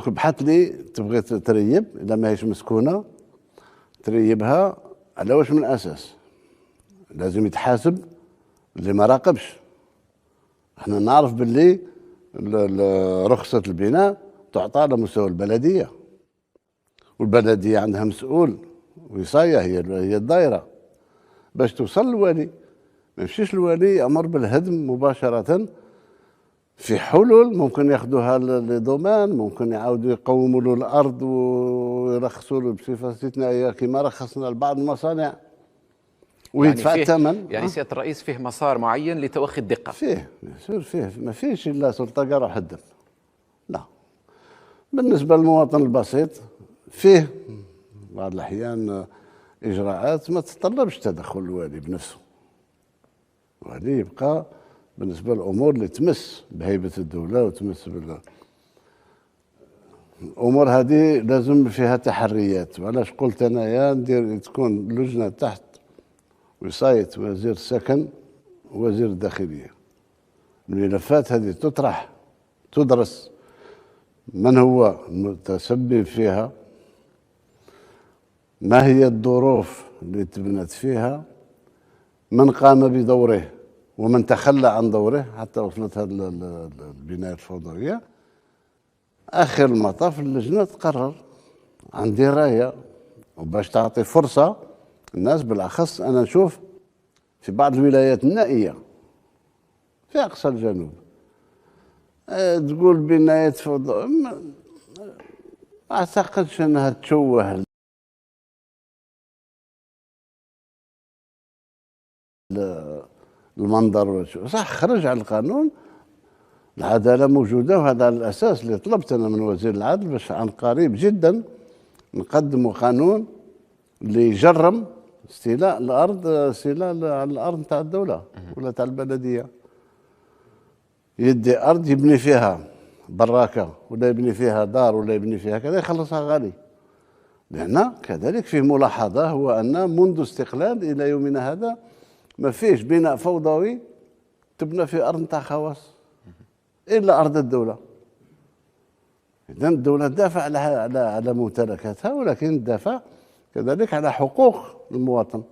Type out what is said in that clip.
دوك بحث لي تبغي تريب الا ماهيش مسكونه تريبها على واش من اساس. لازم يتحاسب اللي ما راقبش. احنا نعرف باللي رخصه البناء تعطى على مستوى البلديه، والبلديه عندها مسؤول وصايه هي الدائره باش توصل للوالي. ما يمشيش الوالي يامر بالهدم مباشره. في حلول ممكن ياخذوها لدومان، ممكن يعاودوا يقوموا له الارض ويرخصوا له بصفه استثنائيه كما رخصنا لبعض المصانع ويدفع الثمن. يعني سياده الرئيس فيه مسار معين لتوخي الدقه؟ فيه ما فيش الا سلطه روح الدم. لا، بالنسبه للمواطن البسيط فيه بعض الاحيان اجراءات ما تتطلبش تدخل الوالي بنفسه. الوالي يبقى بالنسبه للامور اللي تمس بهيبه الدوله وتمس الامور هذه لازم فيها تحريات. وعلاش قلت انايا ندير تكون لجنه تحت وصايه وزير السكن ووزير الداخليه. الملفات هذه تطرح تدرس من هو المتسبب فيها، ما هي الظروف اللي تبنت فيها، من قام بدوره ومن تخلى عن دوره حتى وصلت هذه البناية الفوضوية. آخر المطاف اللجنة تقرر عن دراية وباش تعطي فرصة الناس. بالأخص أنا نشوف في بعض الولايات النائية في أقصى الجنوب تقول بناية فوضوية، ما أعتقدش أنها تشوه المنظر. صح، خرج على القانون، العداله موجوده، وهذا على الاساس اللي طلبت انا من وزير العدل باش عن قريب جدا نقدموا قانون اللي يجرم استيلاء الارض، استيلاء على الارض نتاع الدوله ولا تاع البلديه. يدي ارض يبني فيها براكه ولا يبني فيها دار ولا يبني فيها كذا يخلصها غالي. لان كذلك فيه ملاحظه، هو ان منذ استقلال الى يومنا هذا ما فيش بناء فوضوي تبنى في ارض نتاع خواص الا ارض الدوله. اذا الدوله تدافع على ممتلكاتها، ولكن تدافع كذلك على حقوق المواطن.